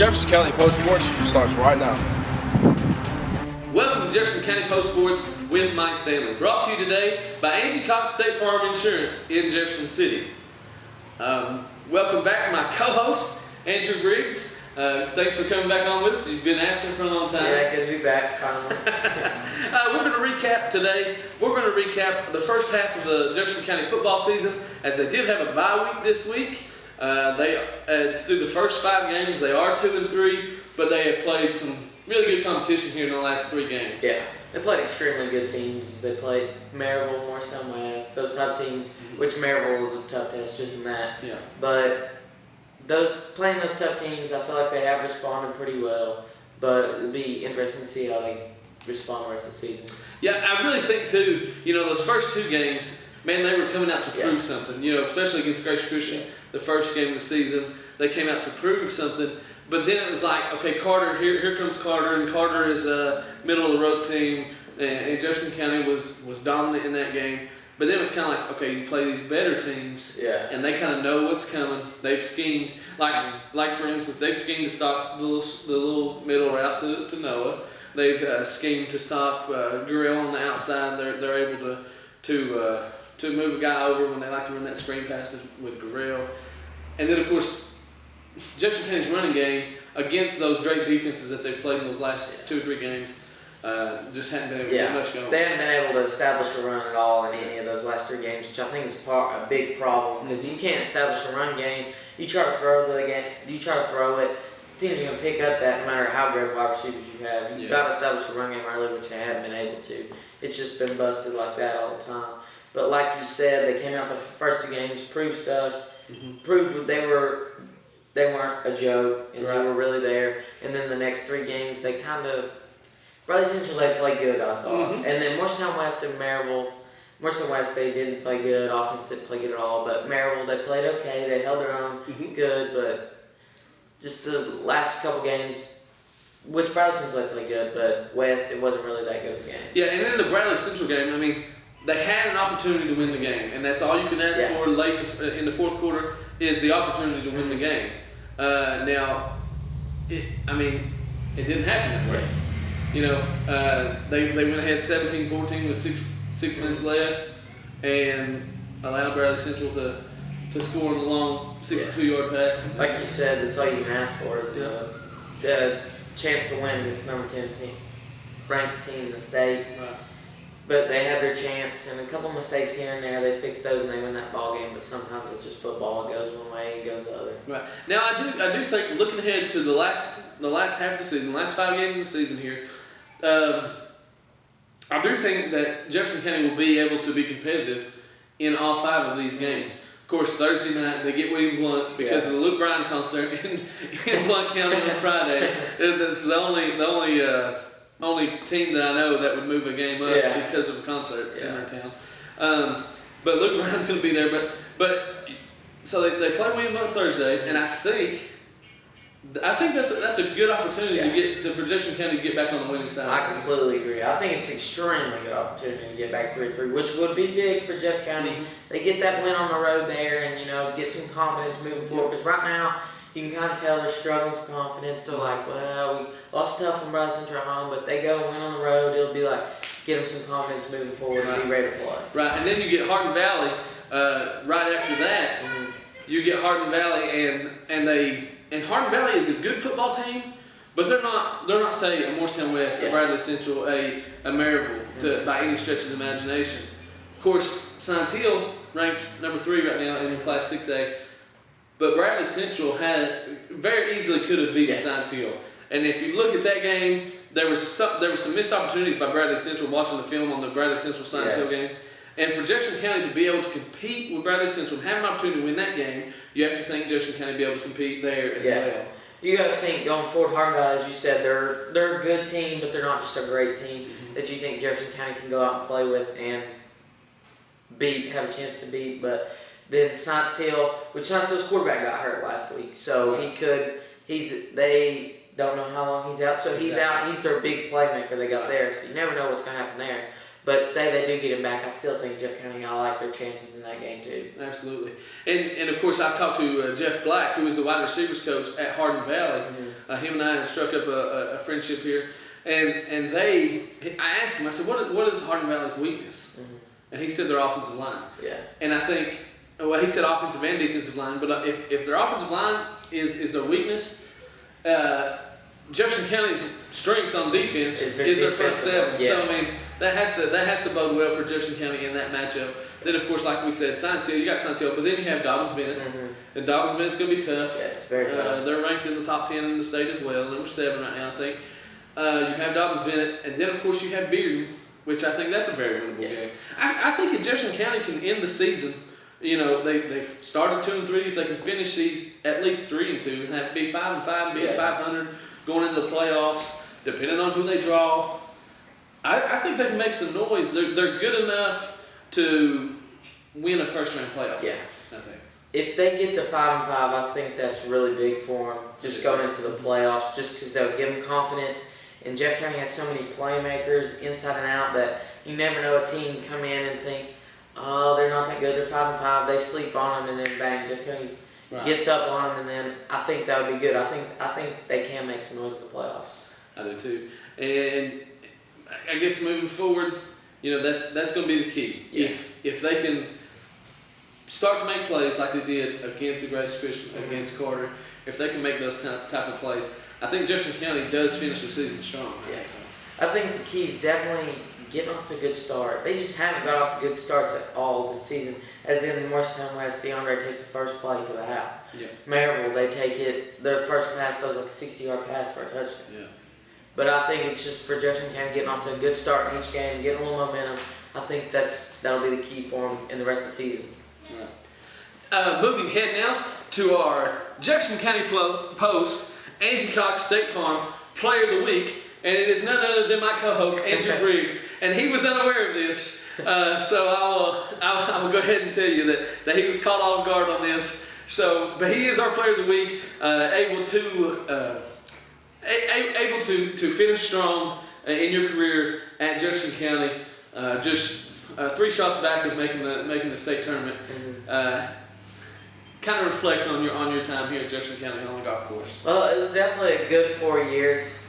Jefferson County Post Sports starts right now. Welcome to Jefferson County Post Sports with Mike Stanley. Brought to you today by Angie Cox State Farm Insurance in Jefferson City. Welcome back, my co-host, Andrew Briggs. Thanks for coming back on with us. You've been absent for a long time. Yeah, good to be back finally. We're going to recap today. We're going to recap the first half of the Jefferson County football season, as they did have a bye week this week. Through the first 5 games, they are 2-3, but they have played some really good competition here in the last 3 games. Yeah, they played extremely good teams. They played Maryville, Morristown West, those top teams, which Maryville is a tough test just in that. Yeah. But playing those tough teams, I feel like they have responded pretty well. But it'll be interesting to see how they respond the rest of the season. Yeah, I really think too, those first 2 games, man, they were coming out to prove something, especially against Grace Christian, the first game of the season. They came out to prove something. But then it was like, okay, Carter, here comes Carter, and Carter is a middle-of-the-road team, and Jefferson County was dominant in that game. But then it was kind of like, okay, you play these better teams, and they kind of know what's coming. They've schemed, like for instance, they've schemed to stop the little middle route to Noah. They've schemed to stop Gurriel on the outside. They're able to move a guy over when they like to run that screen pass with Gurriel. And then, of course, Jefferson County's running game against those great defenses that they've played in those last 2 or 3 games just hadn't been able to get much going. They haven't been able to establish a run at all in any of those last 3 games, which I think is a big problem because you can't establish a run game. You try to throw it. Teams are going to pick up that no matter how great wide receivers you have. You've got to establish a run game early, which they haven't been able to. It's just been busted like that all the time. But like you said, they came out the first 2 games, proved stuff, proved they weren't a joke, and they were really there. And then the next 3 games, they kind of, Bradley Central, they played good, I thought. And then Morristown West and Maryville, Morristown West, they didn't play good. Offense didn't play good at all. But Maryville, they played okay. They held their own good. But just the last couple games, which Bradley Central, they played good. But West, it wasn't really that good of a game. Yeah, and in the Bradley Central game, I mean, they had an opportunity to win the game. And that's all you can ask for late in the fourth quarter is the opportunity to win the game. It didn't happen that way. They went ahead 17-14 with six minutes left and allowed Bradley Central to score on the long 62-yard pass. Like you said, that's all you can ask for is the chance to win against number 10 team, ranked team in the state. Right. But they had their chance, and a couple mistakes here and there, they fixed those and they win that ball game. But sometimes it's just football; it goes one way and goes the other. Right. Now I do think, looking ahead to the last half of the season, last 5 games of the season here, I do think that Jefferson County will be able to be competitive in all 5 of these games. Of course, Thursday night they get William Blunt because of the Luke Bryan concert in Blunt County on Friday. It's the only team that I know that would move a game up because of a concert in their town. But Luke Bryan's going to be there. But so they play William Blunt Thursday, and I think that's a good opportunity for Jefferson County to get back on the winning side. I completely agree. I think it's an extremely good opportunity to get back 3-3, which would be big for Jeff County. They get that win on the road there, and get some confidence moving forward. Because right now, you can kind of tell they're struggling for confidence. So we lost tough from Bradley Central at home, but they go win on the road. It'll be like get them some confidence moving forward and be ready to play. Right, and then you get Hardin Valley right after that. You get Hardin Valley, and Hardin Valley is a good football team, but they're not say a Morristown West, a Bradley Central, a Maryville by any stretch of the imagination. Of course, Science Hill ranked number 3 right now in Class 6A. But Bradley Central very easily could have beaten Science Hill. And if you look at that game, there was some missed opportunities by Bradley Central watching the film on the Bradley Central Science Hill game. And for Jefferson County to be able to compete with Bradley Central and have an opportunity to win that game, you have to think Jefferson County be able to compete there as well. You got to think going forward, Hardin Valley, as you said, they're a good team, but they're not just a great team that you think Jefferson County can go out and play with and have a chance to beat. But then Science Hill's quarterback got hurt last week, so they don't know how long he's out. So he's out. He's their big playmaker they got there. So you never know what's going to happen there. But say they do get him back, I still think Jeff County, I like their chances in that game too. Absolutely. And of course, I've talked to Jeff Black, who is the wide receivers coach at Hardin Valley. Mm-hmm. Him and I have struck up a friendship here. And I asked him, I said, what is Hardin Valley's weakness? Mm-hmm. And he said their offensive line. Yeah. And I think, well, he said offensive and defensive line, but if their offensive line is their weakness, Jefferson County's strength on defense is their front seven. Yes. So I mean that has to bode well for Jefferson County in that matchup. Then of course, like we said, Science Hill, you got Science Hill, but then you have Dobbins Bennett, and Dobbins Bennett's gonna be tough. Yeah, it's very tough. They're ranked in the top 10 in the state as well, number 7 right now, I think. You have Dobbins Bennett, and then of course you have Bearden, which I think that's a very winnable game. I think if Jefferson County can end the season, you know, they've started 2-3. If they can finish these at least 3-2, and that'd be 5-5, being 500, going into the playoffs, depending on who they draw. I think they can make some noise. They're good enough to win a first-round playoff. Yeah. I think. If they get to 5-5, I think that's really big for them. Just going into the playoffs, just because they'll give them confidence. And Jeff County has so many playmakers inside and out that you never know a team can come in and think, oh, they're not that good. They're 5-5. They sleep on them, and then bang, Jeff County gets up on them, and then I think that would be good. I think they can make some noise in the playoffs. I do too. And I guess moving forward, you know, that's going to be the key. Yeah. If they can start to make plays like they did against the Grace Christian, against Carter, if they can make those type of plays, I think Jefferson County does finish the season strong. Right? Yeah. I think the key is definitely getting off to a good start. They just haven't got off to good starts at all this season. As in Morristown West, DeAndre takes the first play to the house. Yeah. Maryville, they take it, their first pass, that was like a 60-yard pass for a touchdown. Yeah. But I think it's just for Jefferson County getting off to a good start in each game, getting a little momentum. I think that'll be the key for them in the rest of the season. Right. Moving ahead now to our Jefferson County Post, Angie Cox State Farm Player of the Week. And it is none other than my co-host, Andrew Briggs. And he was unaware of this. So I will go ahead and tell you that he was caught off guard on this. So, but he is our Player of the Week, able to finish strong in your career at Jefferson County. Just 3 shots back of making the state tournament. Kind of reflect on your time here at Jefferson County on the golf course. Well, it was definitely a good 4 years.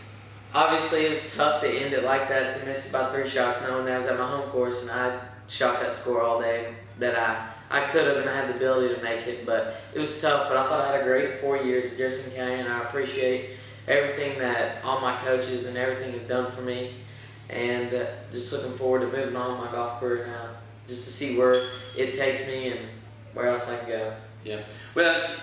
Obviously, it was tough to end it like that, to miss about 3 shots, knowing that I was at my home course and I shot that score all day that I could have and I had the ability to make it. But it was tough, but I thought I had a great 4 years at Jefferson County, and I appreciate everything that all my coaches and everything has done for me. And just looking forward to moving on in my golf career now, just to see where it takes me and where else I can go. Yeah. Well,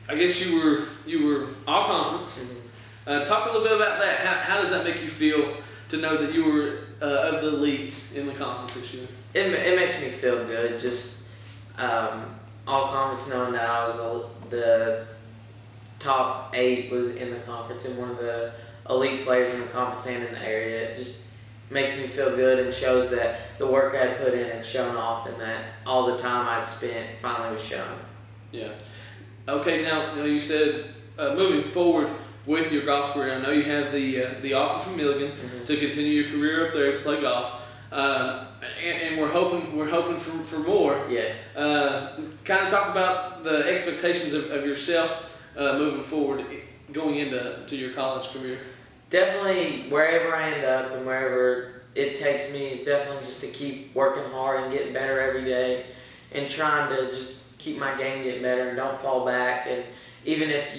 I guess you were all conference. Talk a little bit about that. How does that make you feel to know that you were of the elite in the conference this year? It makes me feel good. Just all conference, knowing that I was the top 8 was in the conference and one of the elite players in the conference and in the area. It just makes me feel good and shows that the work I had put in had shown off, and that all the time I'd spent finally was shown. Yeah. Okay. Now you said moving forward with your golf career, I know you have the offer from Milligan to continue your career up there to play golf, and we're hoping for more. Yes. Kind of talk about the expectations of yourself moving forward, going into your college career. Definitely, wherever I end up and wherever it takes me is definitely just to keep working hard and getting better every day, and trying to just keep my game getting better and don't fall back. And even if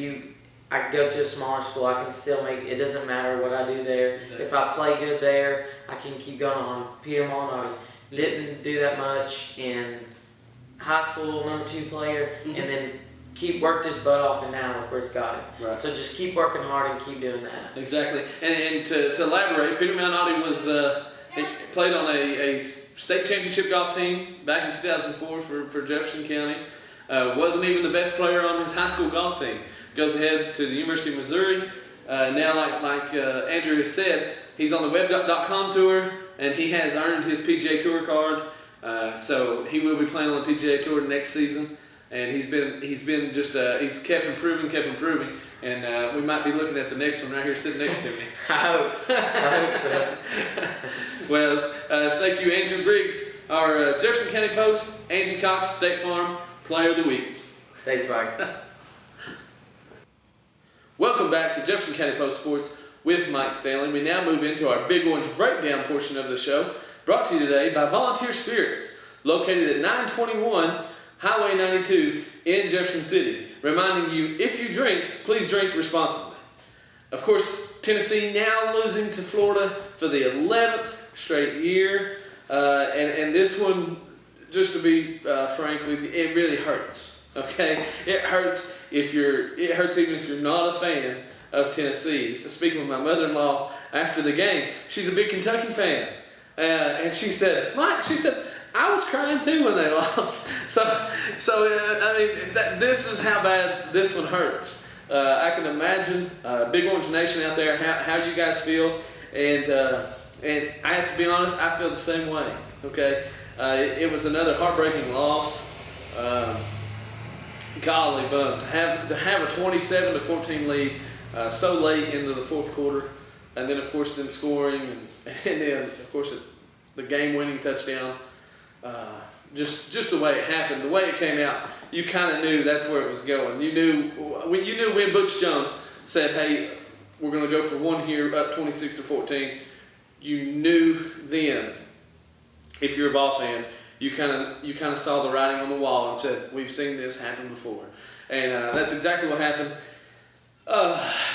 I go to a smaller school, I can still make it. Doesn't matter what I do there. Yeah. If I play good there, I can keep going on. Peter Malnati didn't do that much in high school, number 2 player, and then worked his butt off, and now look where it's got him. Right. So just keep working hard and keep doing that. Exactly. And to elaborate, Peter Malnati was he played on a state championship golf team back in 2004 for Jefferson County. Wasn't even the best player on his high school golf team. Goes ahead to the University of Missouri. Now, like Andrew has said, he's on the web.com tour, and he has earned his PGA Tour card. So he will be playing on the PGA Tour next season. And he's been just he's kept improving, and we might be looking at the next one right here sitting next to me. I hope so. Well, thank you, Andrew Briggs, our Jefferson County Post, Angie Cox, State Farm Player of the Week. Thanks, Mike. Welcome back to Jefferson County Post Sports with Mike Stanley. We now move into our Big Orange Breakdown portion of the show, brought to you today by Volunteer Spirits, located at 921 Highway 92 in Jefferson City, reminding you, if you drink, please drink responsibly. Of course, Tennessee now losing to Florida for the 11th straight year, and this one, just to be frank with you, it really hurts. Okay, it hurts even if you're not a fan of Tennessee. So speaking with my mother-in-law after the game, she's a big Kentucky fan, and she said, Mike, I was crying too when they lost. So I mean, this is how bad this one hurts. I can imagine Big Orange Nation out there how you guys feel, and I have to be honest, I feel the same way. Okay, it was another heartbreaking loss. Golly, but to have a 27-14 lead so late into the fourth quarter, and then of course them scoring, and then of course the game-winning touchdown. Just the way it happened, the way it came out, you kind of knew that's where it was going. You knew when Butch Jones said, "Hey, we're going to go for one here, up 26-14." You knew then, if you're a Vol fan, you kind of saw the writing on the wall and said, "We've seen this happen before," and that's exactly what happened.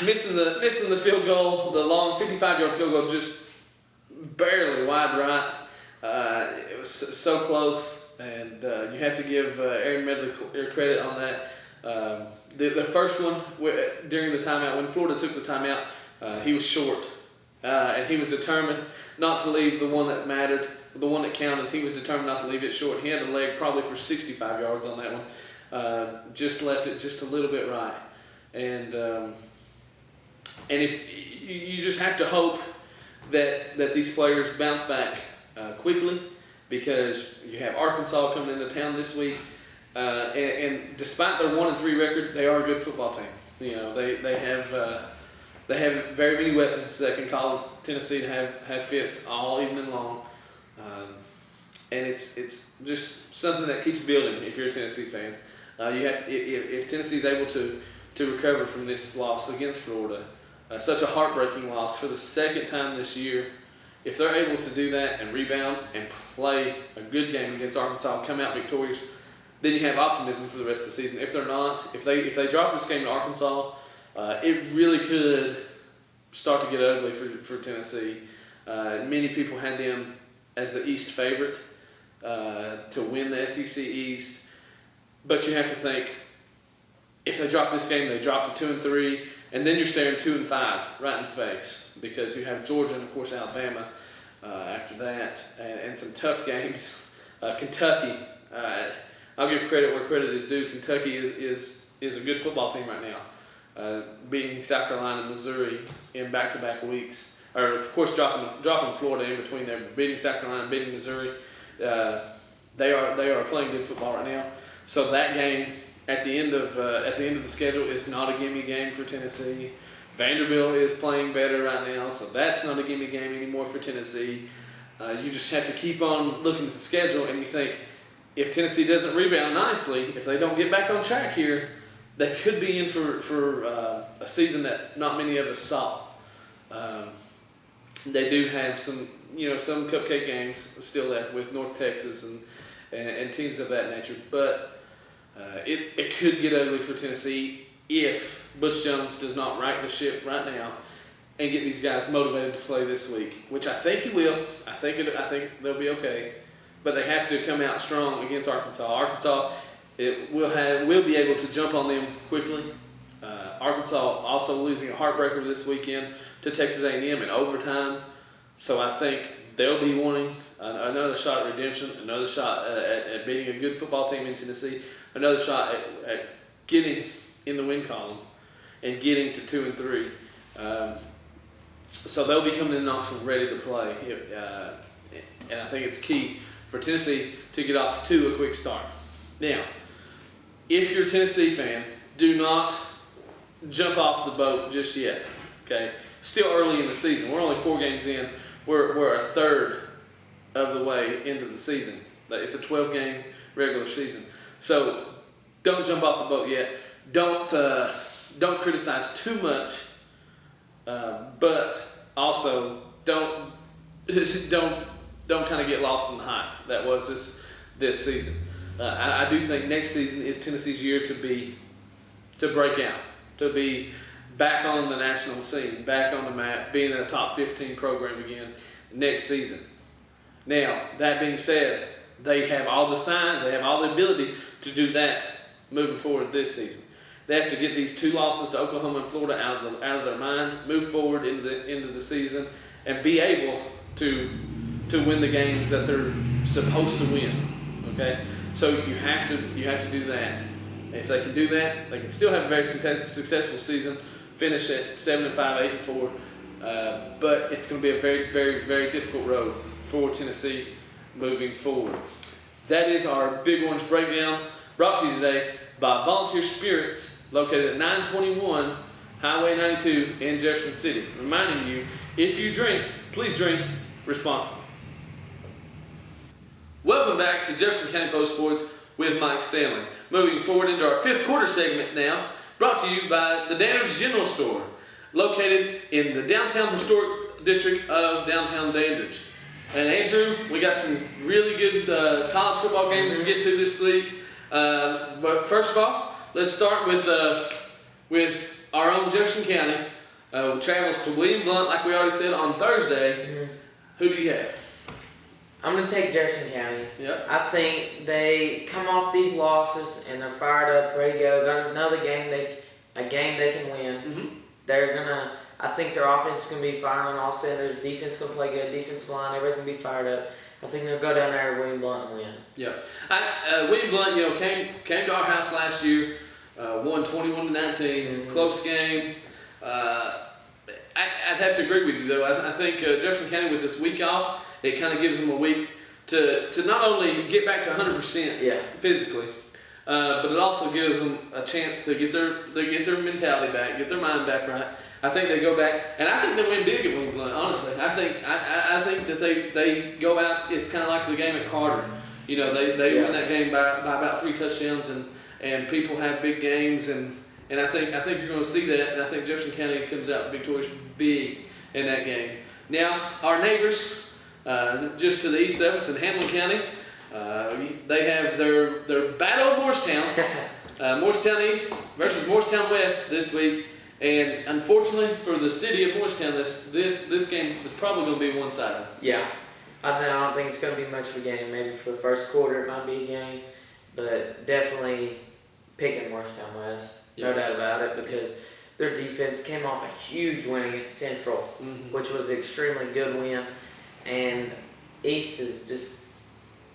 Missing the field goal, the long 55-yard field goal, just barely wide right. It was so close, and you have to give Aaron Medley credit on that. The first one during the timeout, when Florida took the timeout, he was short, and he was determined not to leave the one that mattered, the one that counted. He was determined not to leave it short. He had a leg probably for 65 yards on that one. Just left it just a little bit right, and if you just have to hope that these players bounce back quickly, because you have Arkansas coming into town this week, and despite their 1-3 record, they are a good football team. You know, they have very many weapons that can cause Tennessee to have fits all evening long, and it's just something that keeps building. If you're a Tennessee fan, you have to, if Tennessee's able to recover from this loss against Florida, such a heartbreaking loss for the second time this year. If they're able to do that and rebound and play a good game against Arkansas and come out victorious, then you have optimism for the rest of the season. If they're not, if they drop this game to Arkansas, it really could start to get ugly for Tennessee. Many people had them as the East favorite to win the SEC East, but you have to think, if they drop this game, they drop to 2-3, and then you're staring 2-5 right in the face, because you have Georgia and of course Alabama after that, and some tough games. Kentucky, I'll give credit where credit is due. Kentucky is a good football team right now, beating South Carolina and Missouri in back-to-back weeks, or of course dropping Florida in between there, beating South Carolina and beating Missouri. They are playing good football right now. So that game at the end of the schedule is not a gimme game for Tennessee. Vanderbilt is playing better right now, so that's not a gimme game anymore for Tennessee. You just have to keep on looking at the schedule, and you think, if Tennessee doesn't rebound nicely, if they don't get back on track here, they could be in for a season that not many of us saw. They do have some cupcake games still left with North Texas and teams of that nature, but it could get ugly for Tennessee if Butch Jones does not right the ship right now and get these guys motivated to play this week, which I think he will. I think they'll be okay, but they have to come out strong against Arkansas. Arkansas will be able to jump on them quickly. Arkansas also losing a heartbreaker this weekend to Texas A&M in overtime, so I think they'll be wanting another shot at redemption, another shot at beating a good football team in Tennessee, another shot at getting in the win column and getting to 2-3. So they'll be coming in Knoxville ready to play, and I think it's key for Tennessee to get off to a quick start. Now, if you're a Tennessee fan, do not jump off the boat just yet. Okay, still early in the season. We're only 4 games in we're a third of the way into the season. It's a 12-game regular season. So don't jump off the boat yet. Don't criticize too much, but also don't kind of get lost in the hype that was this season. I do think next season is Tennessee's year to break out, to be back on the national scene, back on the map, being in a top 15 program again next season. Now, that being said, they have all the signs, they have all the ability to do that moving forward this season. They have to get these 2 losses to Oklahoma and Florida out of their mind, move forward into the season, and be able to win the games that they're supposed to win. Okay, so you have to do that. If they can do that, they can still have a very successful season, finish at 7-5, 8-4. But it's going to be a very, very, very difficult road for Tennessee moving forward. That is our Big Orange Breakdown, brought to you today by Volunteer Spirits, located at 921 Highway 92 in Jefferson City. Reminding you, if you drink, please drink responsibly. Welcome back to Jefferson County Post Sports with Mike Stanley. Moving forward into our 5th quarter segment now, brought to you by the Dandridge General Store, located in the downtown historic district of downtown Dandridge. And Andrew, we got some really good college football games to get to this week. But first of all, let's start with our own Jefferson County. Travels to William Blount, like we already said, on Thursday. Who do you have? I'm going to take Jefferson County. Yep. I think they come off these losses and they're fired up, ready to go. Got another game they can win. Mm-hmm. I think their offense is going to be firing on all cylinders. Defense is going to play good. Defensive line, everybody's going to be fired up. I think they'll go down there to William Blount and win. Yeah. William Blount, came to our house last year, won 21-19, Mm-hmm. close game. I'd have to agree with you, though. I think Jefferson County, with this week off, it kind of gives them a week to not only get back to 100% physically, but it also gives them a chance to get their mentality back, get their mind back right. I think they go back, and I think they win big at William Blount. Honestly, I think that they go out. It's kind of like the game at Carter. They win that game by about 3 touchdowns, and people have big games, and I think you're going to see that, and I think Jefferson County comes out victorious big in that game. Now, our neighbors, just to the east of us in Hamlin County, they have their battle of Morristown, Morristown East versus Morristown West this week. And unfortunately for the city of Morristown, this game is probably going to be one-sided. Yeah. I don't think it's going to be much of a game. Maybe for the first quarter it might be a game. But definitely picking Morristown West. No doubt about it, because their defense came off a huge win against Central, which was an extremely good win. And East is just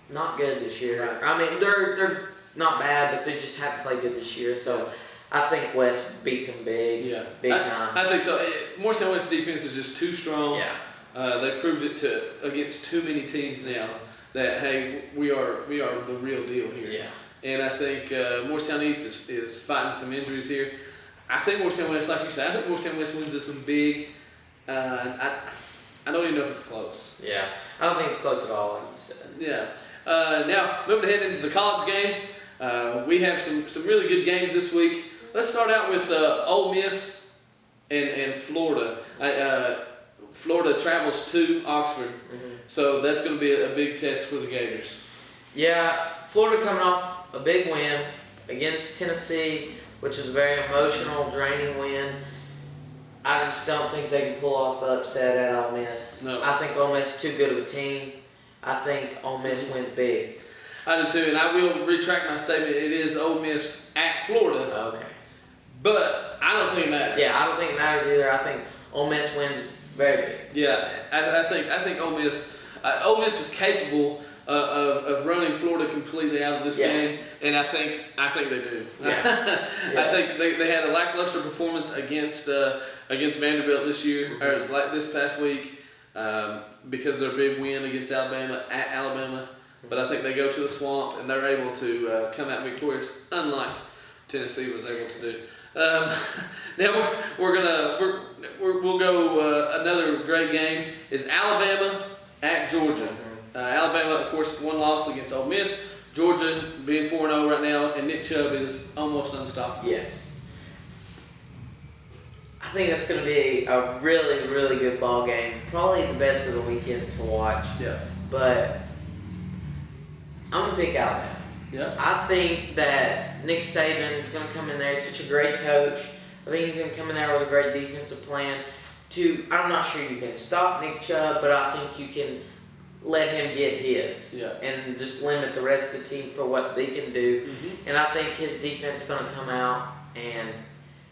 not good this year. Right. I mean, they're not bad, but they just haven't played good this year. So I think West beats them big time. I think so. Morristown West defense is just too strong. Yeah. They've proved it against too many teams now that, hey, we are the real deal here. Yeah. And I think Morristown East is fighting some injuries here. I think Morristown West, like you said, I think Morristown West wins this one big. I don't even know if it's close. Yeah. I don't think it's close at all, like you said. Yeah. Now, moving ahead into the college game, we have some really good games this week. Let's start out with Ole Miss and Florida. Florida travels to Oxford, so that's going to be a big test for the Gators. Yeah, Florida coming off a big win against Tennessee, which was a very emotional, draining win. I just don't think they can pull off the upset at Ole Miss. No. I think Ole Miss is too good of a team. I think Ole Miss wins big. I do too, and I will retract my statement. It is Ole Miss at Florida. Okay. But I don't think it matters. Yeah, I don't think it matters either. I think Ole Miss wins very big. Yeah, I think Ole Miss is capable of running Florida completely out of this game, and I think they do. Yeah. I think they had a lackluster performance against Vanderbilt this year, or like this past week, because of their big win against Alabama. But I think they go to the Swamp and they're able to come out victorious, unlike Tennessee was able to do. Now we'll go another great game is Alabama at Georgia. Alabama, of course, one loss against Ole Miss. Georgia being 4-0 right now, and Nick Chubb is almost unstoppable. Yes. I think that's going to be a really, really good ball game. Probably the best of the weekend to watch. Yeah. But I'm going to pick Alabama. Yeah. I think that Nick Saban is going to come in there. He's such a great coach. I think he's going to come in there with a great defensive plan. I'm not sure you can stop Nick Chubb, but I think you can let him get his. Yeah. And just limit the rest of the team for what they can do. Mm-hmm. And I think his defense is going to come out, and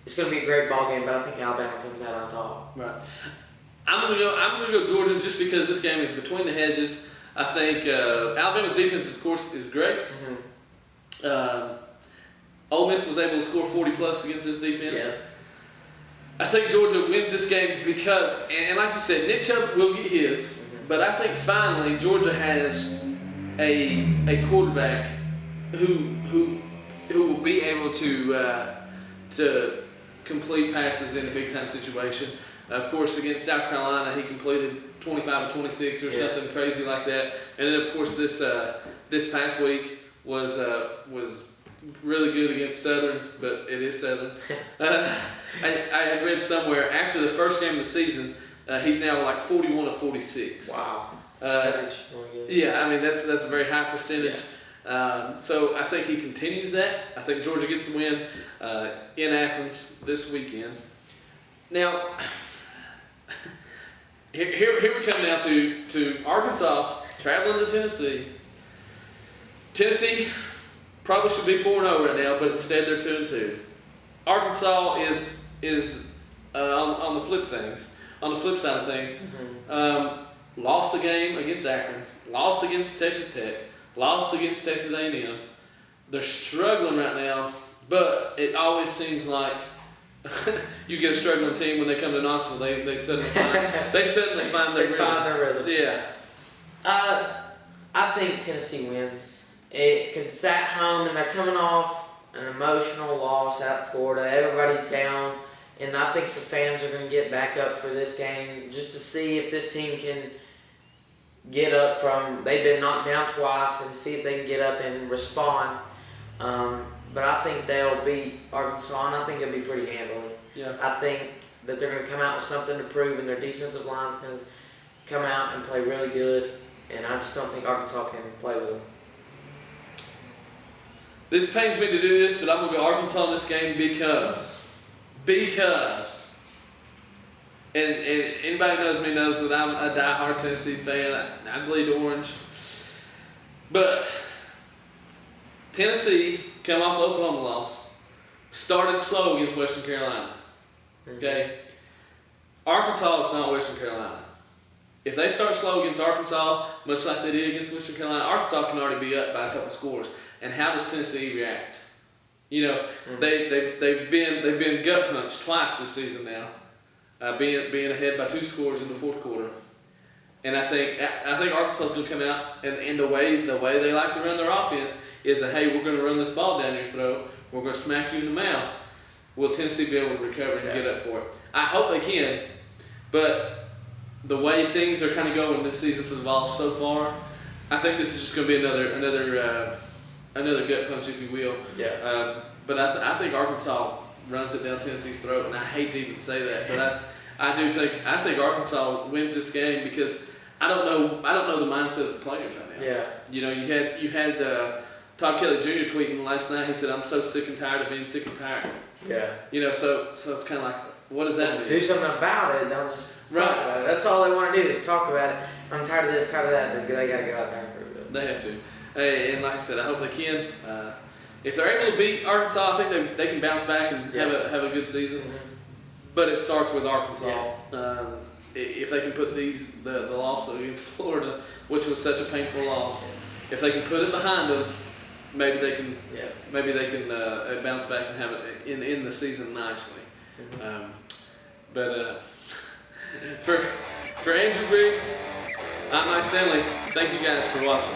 it's going to be a great ball game, but I think Alabama comes out on top. Right. I'm gonna go Georgia just because this game is between the hedges. I think Alabama's defense, of course, is great. Mm-hmm. Ole Miss was able to score 40 plus against this defense. Yeah. I think Georgia wins this game because, and like you said, Nick Chubb will get his, but I think finally Georgia has a quarterback who will be able to complete passes in a big time situation. Of course, against South Carolina, he completed 25 of 26 or something crazy like that. And then, of course, this past week was really good against Southern, but it is Southern. I had read somewhere after the first game of the season, he's now like 41 of 46. Wow. That's really good. Yeah, I mean that's a very high percentage. Yeah. So I think he continues that. I think Georgia gets the win in Athens this weekend. Now, here we come down to Arkansas traveling to Tennessee. Tennessee probably should be 4-0 right now, but instead they're 2-2. Arkansas is on the flip side of things. Mm-hmm. Lost a game against Akron, lost against Texas Tech, lost against Texas A&M. They're struggling right now, but it always seems like you get a struggling team when they come to Knoxville. They suddenly find their rhythm. Yeah. I think Tennessee wins because it's at home and they're coming off an emotional loss at Florida. Everybody's down, and I think the fans are going to get back up for this game just to see if this team can get up from. They've been knocked down twice, and see if they can get up and respond. But I think they'll beat Arkansas, and I think it'll be pretty handily. Yeah. I think that they're going to come out with something to prove, and their defensive line's going to come out and play really good. And I just don't think Arkansas can play with them. This pains me to do this, but I'm going to go Arkansas in this game because, and anybody who knows me knows that I'm a diehard Tennessee fan. I bleed orange. But Tennessee, come off the Oklahoma loss, started slow against Western Carolina. Okay? Arkansas is not Western Carolina. If they start slow against Arkansas, much like they did against Western Carolina, Arkansas can already be up by a couple scores. And how does Tennessee react? You know, they've been gut punched twice this season now, being ahead by 2 scores in the fourth quarter. And I think Arkansas is going to come out, and the way they like to run their offense is that, hey, we're going to run this ball down your throat, we're going to smack you in the mouth. Will Tennessee be able to recover and get up for it? I hope they can, but the way things are kind of going this season for the Vols so far, I think this is just going to be another gut punch, if you will. Yeah. But I think Arkansas runs it down Tennessee's throat, and I hate to even say that, but I think Arkansas wins this game because I don't know the mindset of the players right now. Yeah. You know, you had Todd Kelly Jr. tweeting last night. He said, "I'm so sick and tired of being sick and tired." Yeah. You know, so it's kind of like, what does that mean? Do something about it. Don't just talk about it. That's all they want to do is talk about it. I'm tired of this, tired of that. They got to go out there and prove it. They have to. And like I said, I hope they can. If they're able to beat Arkansas, I think they can bounce back and have a good season. Mm-hmm. But it starts with Arkansas. Yeah. If they can put the loss against Florida, which was such a painful loss, if they can put it behind them, maybe they can bounce back and have it in the season nicely. Mm-hmm. But for Andrew Briggs, I'm Mike Stanley. Thank you guys for watching.